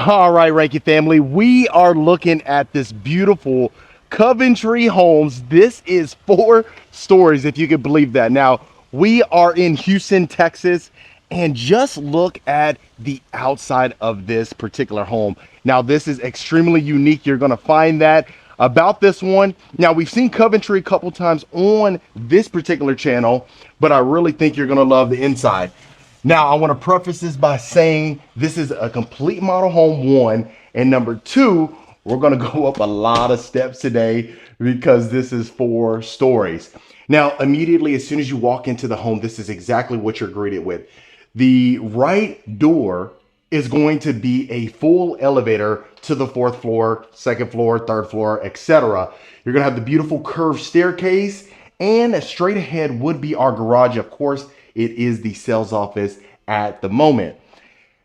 All right, Reiki family, we are looking at this beautiful Coventry Homes. This is 4 stories, if you could believe that. Now, we are in Houston, Texas, and just look at the outside of this particular home. Now, this is extremely unique. You're going to find that about this one. Now, we've seen Coventry a couple times on this particular channel, but I really think you're going to love the inside. Now, I want to preface this by saying this is a complete model home, one, and number two, we're going to go up a lot of steps today because this is 4 stories. Now, immediately as soon as you walk into the home, this is exactly what you're greeted with. The right door is going to be a full elevator to the 4th floor, 2nd floor, 3rd floor, etc. You're going to have the beautiful curved staircase, and straight ahead would be our garage. Of course, it is the sales office at the moment.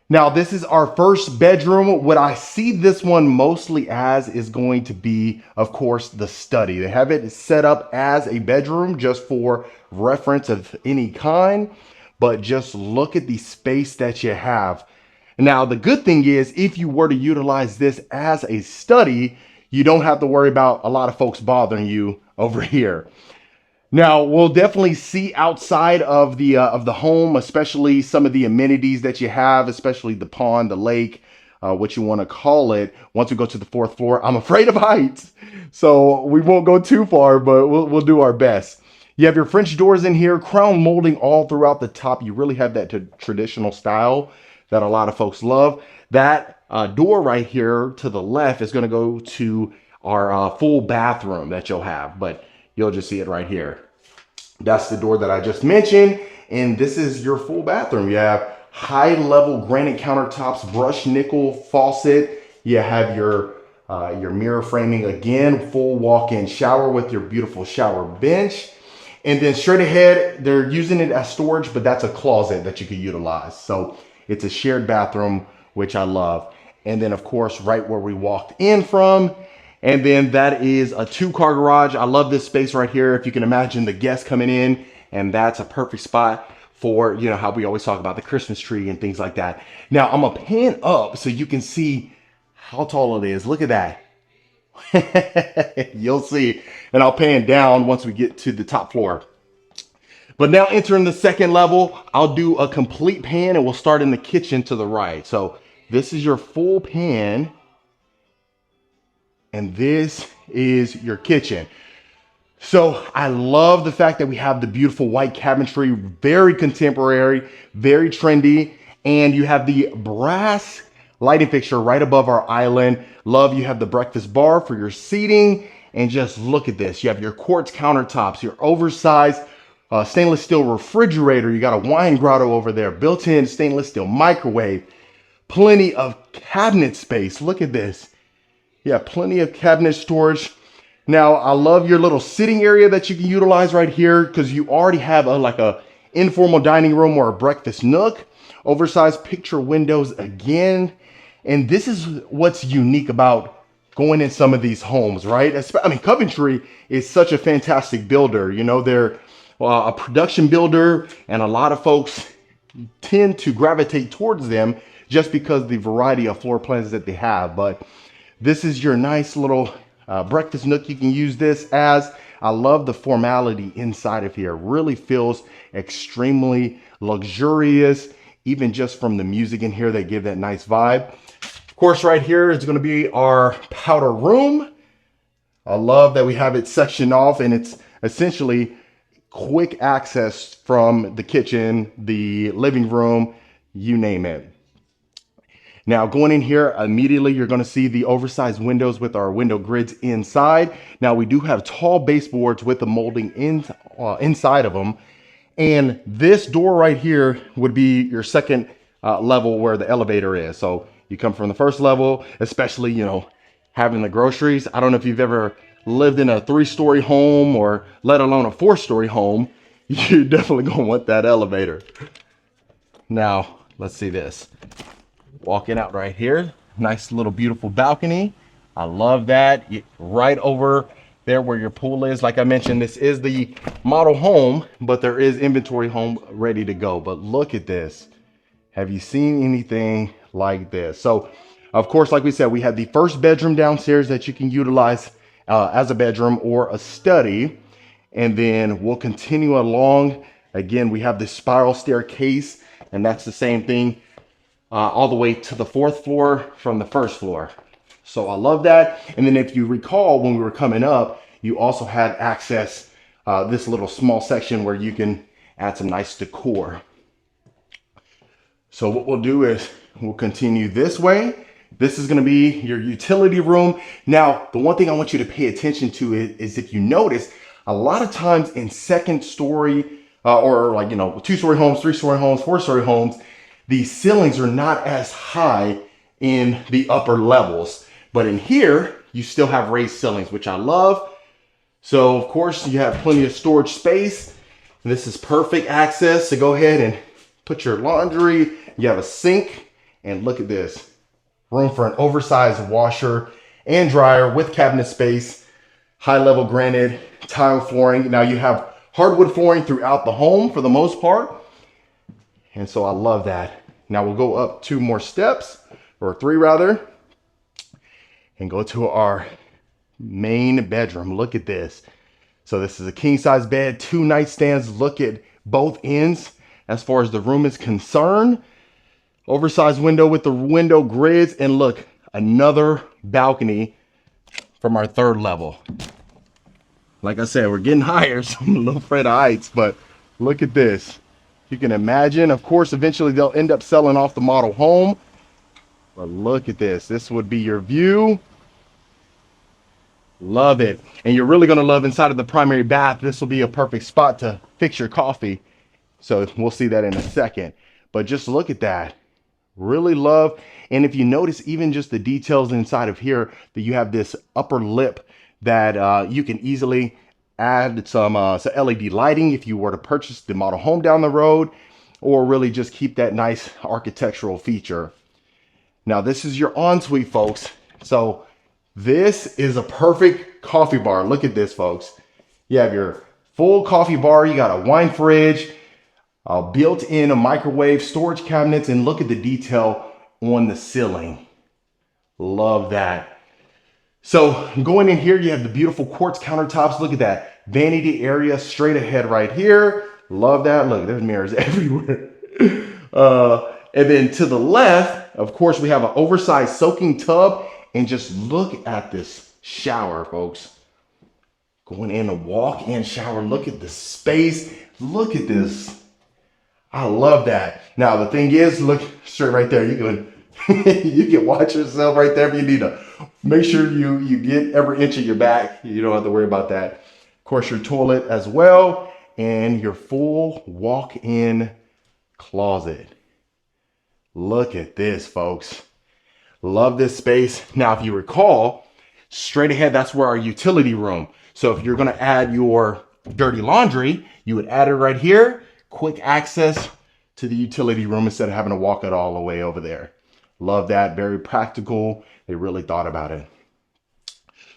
Now, this is our first bedroom. What I see this one mostly as is going to be, of course, the study. They have it set up as a bedroom just for reference of any kind, but just look at the space that you have. Now, the good thing is if you were to utilize this as a study, you don't have to worry about a lot of folks bothering you over here. Now, we'll definitely see outside of the home, especially some of the amenities that you have, especially the pond, the lake, what you want to call it. Once we go to the 4th floor, I'm afraid of heights, so we won't go too far, but we'll do our best. You have your French doors in here, crown molding all throughout the top. You really have that traditional style that a lot of folks love. That door right here to the left is going to go to our full bathroom that you'll have, but you'll just see it right here. That's the door that I just mentioned, and this is your full bathroom. You have high-level granite countertops, brushed nickel faucet. You have your mirror framing again, full walk-in shower with your beautiful shower bench. And then straight ahead, they're using it as storage, but that's a closet that you could utilize. So it's a shared bathroom, which I love. And then, of course, right where we walked in from, and then that is a 2-car garage. I love this space right here. If you can imagine the guests coming in, and that's a perfect spot for, you know, how we always talk about the Christmas tree and things like that. Now, I'm gonna pan up so you can see how tall it is. Look at that. You'll see. And I'll pan down once we get to the top floor. But now entering the 2nd level, I'll do a complete pan and we'll start in the kitchen to the right. So this is your full pan. And this is your kitchen. So I love the fact that we have the beautiful white cabinetry, very contemporary, very trendy. And you have the brass lighting fixture right above our island. Love you have the breakfast bar for your seating. And just look at this. You have your quartz countertops, your oversized stainless steel refrigerator. You got a wine grotto over there, built-in stainless steel microwave. Plenty of cabinet space. Look at this. Yeah, plenty of cabinet storage. Now, I love your little sitting area that you can utilize right here because you already have like a informal dining room or a breakfast nook. Oversized picture windows again. And this is what's unique about going in some of these homes, right? I mean, Coventry is such a fantastic builder. You know, they're a production builder, and a lot of folks tend to gravitate towards them just because of the variety of floor plans that they have. But this is your nice little breakfast nook. You can use this as, I love the formality inside of here. Really feels extremely luxurious, even just from the music in here, they give that nice vibe. Of course, right here is going to be our powder room. I love that we have it sectioned off, and it's essentially quick access from the kitchen, the living room, you name it. Now, going in here, immediately you're going to see the oversized windows with our window grids inside. Now, we do have tall baseboards with the molding inside of them. And this door right here would be your 2nd level where the elevator is. So you come from the 1st level, especially, you know, having the groceries. I don't know if you've ever lived in a 3-story home or let alone a 4-story home. You're definitely going to want that elevator. Now, let's see this. Walking out right here, nice little beautiful balcony. I love that. Right over there where your pool is. Like I mentioned, this is the model home, but there is inventory home ready to go. But look at this. Have you seen anything like this? So Of course, like we said, we have the first bedroom downstairs that you can utilize as a bedroom or a study. And then we'll continue along. Again, we have the spiral staircase, and that's the same thing all the way to the fourth floor from the first floor. So I love that. And then if you recall, when we were coming up, you also had access this little small section where you can add some nice decor. So what we'll do is we'll continue this way. This is going to be your utility room. Now, the one thing I want you to pay attention to is if you notice, a lot of times in second story or like, you know, 2-story homes, 3-story homes, 4-story homes, the ceilings are not as high in the upper levels. But in here, you still have raised ceilings, which I love. So of course you have plenty of storage space. And this is perfect access to go ahead and put your laundry. You have a sink, and look at this. Room for an oversized washer and dryer with cabinet space, high level granite tile flooring. Now you have hardwood flooring throughout the home for the most part. And so I love that. Now we'll go up 2 more steps, or 3 rather, and go to our main bedroom. Look at this. So this is a king size bed, 2 nightstands. Look at both ends as far as the room is concerned. Oversized window with the window grids, and look, another balcony from our 3rd level. Like I said, we're getting higher, so I'm a little afraid of heights, but look at this. You can imagine, of course, eventually they'll end up selling off the model home, but look at this. This would be your view. Love it. And you're really going to love inside of the primary bath. This will be a perfect spot to fix your coffee. So we'll see that in a second, but just look at that. Really love. And if you notice, even just the details inside of here, that you have this upper lip that you can easily add some LED lighting if you were to purchase the model home down the road, or really just keep that nice architectural feature. Now this is your ensuite, folks. So this is a perfect coffee bar. Look at this, folks. You have your full coffee bar. You got a wine fridge, built-in microwave, storage cabinets, and look at the detail on the ceiling. Love that. So going in here, you have the beautiful quartz countertops. Look at that vanity area straight ahead right here. Love that. Look, there's mirrors everywhere. And then to the left, of course, we have an oversized soaking tub, and just look at this shower, folks. Going in a walk-in shower. Look at the space. Look at this. I love that. Now the thing is, look straight right there. You can you can watch yourself right there if you need to make sure you get every inch of your back. You don't have to worry about that. Of course, your toilet as well, and your full walk-in closet. Look at this, folks. Love this space. Now, if you recall, straight ahead, that's where our utility room. So if you're going to add your dirty laundry, you would add it right here. Quick access to the utility room instead of having to walk it all the way over there. Love that. Very practical. They really thought about it.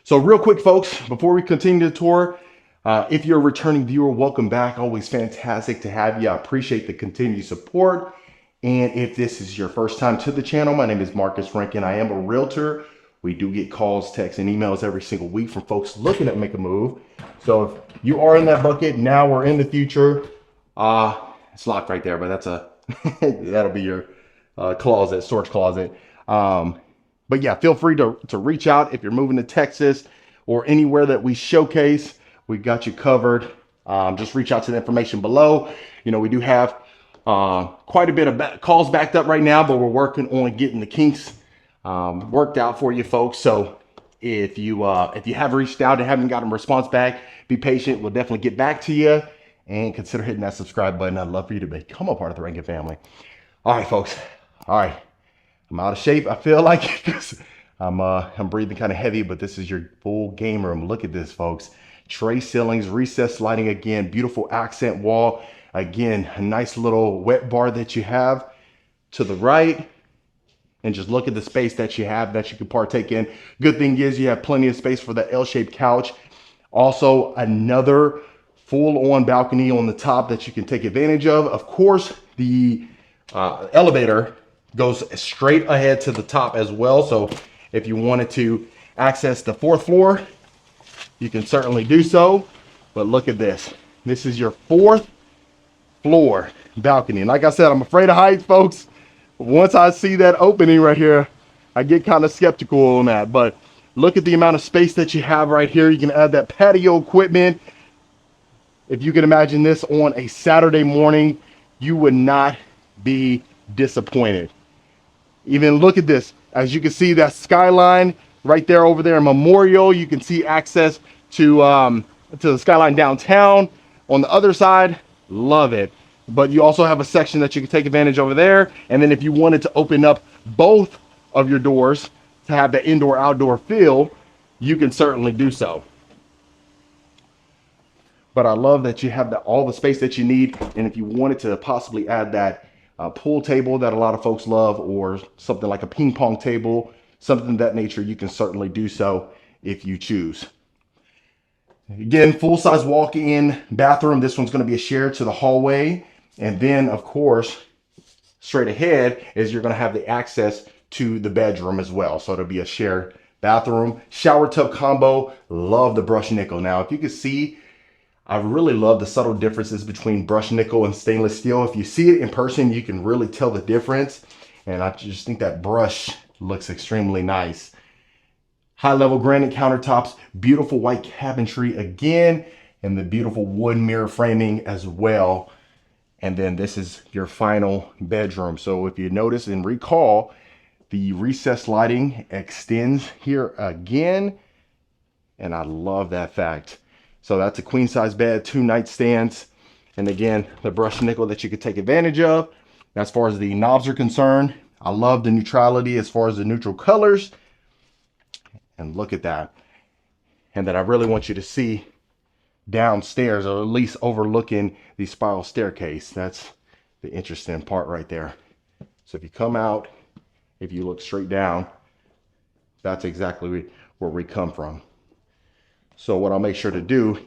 So real quick, folks, before we continue the tour, if you're a returning viewer, welcome back. Always fantastic to have you. I appreciate the continued support. And if this is your first time to the channel, my name is Marcus Rankin. I am a realtor. We do get calls, texts, and emails every single week from folks looking to make a move. So if you are in that bucket now or in the future, it's locked right there, but that's a that'll be your closet, storage closet. But yeah, feel free to reach out if you're moving to Texas or anywhere that we showcase. We got you covered. Just reach out to the information below. You know, we do have quite a bit of calls backed up right now, but we're working on getting the kinks worked out for you folks. So if you have reached out and haven't gotten a response back, be patient. We'll definitely get back to you, and consider hitting that subscribe button. I'd love for you to become a part of the Rankin family. All right, folks. All right. I'm out of shape. I feel like because I'm breathing kind of heavy, but this is your full game room. Look at this, folks. Tray ceilings, recessed lighting again, beautiful accent wall. Again, a nice little wet bar that you have to the right. And just look at the space that you have that you can partake in. Good thing is you have plenty of space for the L-shaped couch. Also, another full-on balcony on the top that you can take advantage of. Of course, the elevator Goes straight ahead to the top as well. So if you wanted to access the 4th floor, you can certainly do so. But look at this. This is your 4th floor balcony. And like I said, I'm afraid of heights, folks. Once I see that opening right here, I get kind of skeptical on that. But look at the amount of space that you have right here. You can add that patio equipment. If you can imagine this on a Saturday morning, you would not be disappointed. Even look at this. As you can see, that skyline right there over there in Memorial. You can see access to the skyline downtown. On the other side, love it. But you also have a section that you can take advantage over there. And then if you wanted to open up both of your doors to have the indoor-outdoor feel, you can certainly do so. But I love that you have all the space that you need. And if you wanted to possibly add that pool table that a lot of folks love, or something like a ping pong table, something of that nature, you can certainly do so if you choose. Again, full-size walk-in bathroom. This one's going to be a share to the hallway. And then, of course, straight ahead is you're going to have the access to the bedroom as well. So it'll be a shared bathroom. Shower tub combo. Love the brushed nickel. Now, if you can see, I really love the subtle differences between brushed nickel and stainless steel. If you see it in person, you can really tell the difference. And I just think that brush looks extremely nice. High-level granite countertops, beautiful white cabinetry again, and the beautiful wood mirror framing as well. And then this is your final bedroom. So if you notice and recall, the recessed lighting extends here again. And I love that fact. So that's a queen size bed, 2 nightstands. And again, the brushed nickel that you could take advantage of. As far as the knobs are concerned, I love the neutrality as far as the neutral colors. And look at that. And then I really want you to see downstairs, or at least overlooking the spiral staircase. That's the interesting part right there. So if you come out, if you look straight down, that's exactly where we come from. So what I'll make sure to do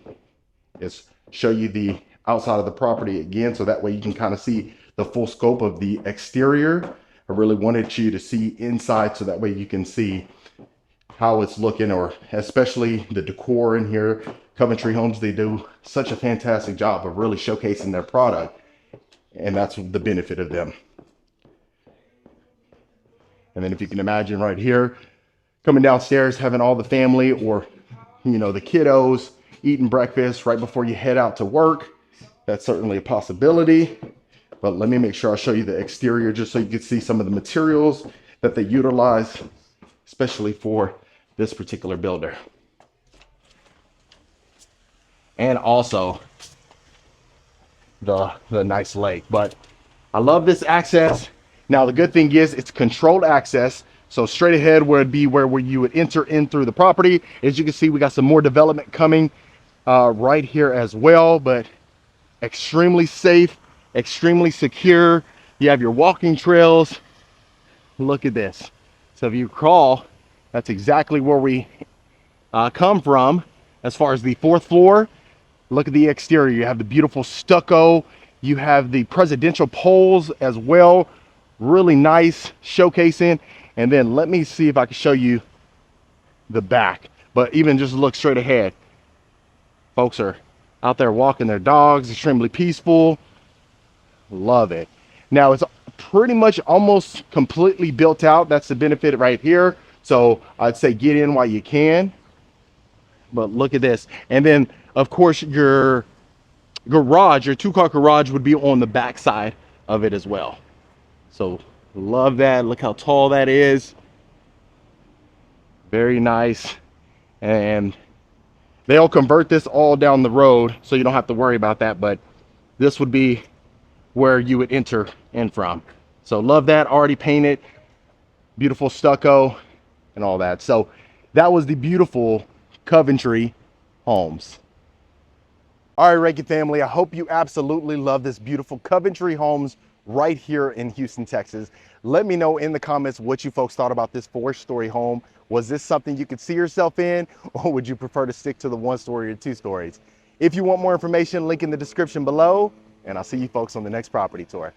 is show you the outside of the property again, so that way you can kind of see the full scope of the exterior. I really wanted you to see inside, so that way you can see how it's looking, or especially the decor in here. Coventry Homes, they do such a fantastic job of really showcasing their product, and that's the benefit of them. And then if you can imagine right here, coming downstairs, having all the family, or the kiddos eating breakfast right before you head out to work, that's certainly a possibility. But let me make sure I show you the exterior, just so you can see some of the materials that they utilize, especially for this particular builder. And also the nice lake. But I love this access. Now the good thing is it's controlled access. So straight ahead would be where you would enter in through the property. As you can see, we got some more development coming right here as well, but extremely safe, extremely secure. You have your walking trails. Look at this. So if you recall, that's exactly where we come from. As far as the 4th floor, look at the exterior. You have the beautiful stucco. You have the presidential poles as well. Really nice showcasing. And then let me see if I can show you the back. But even just look straight ahead. Folks are out there walking their dogs, extremely peaceful. Love it. Now it's pretty much almost completely built out. That's the benefit right here. So I'd say get in while you can. But look at this. And then of course your garage, your 2-car garage, would be on the back side of it as well. So love that. Look how tall that is. Very nice. And they'll convert this all down the road, so you don't have to worry about that. But this would be where you would enter in from. So love that. Already painted, beautiful stucco and all that. So that was the beautiful Coventry Homes. All right, Reiki family, I hope you absolutely love this beautiful Coventry Homes right here in Houston, Texas. Let me know in the comments what you folks thought about this 4-story home. Was this something you could see yourself in, or would you prefer to stick to the 1-story or 2 stories? If you want more information, link in the description below, and I'll see you folks on the next property tour.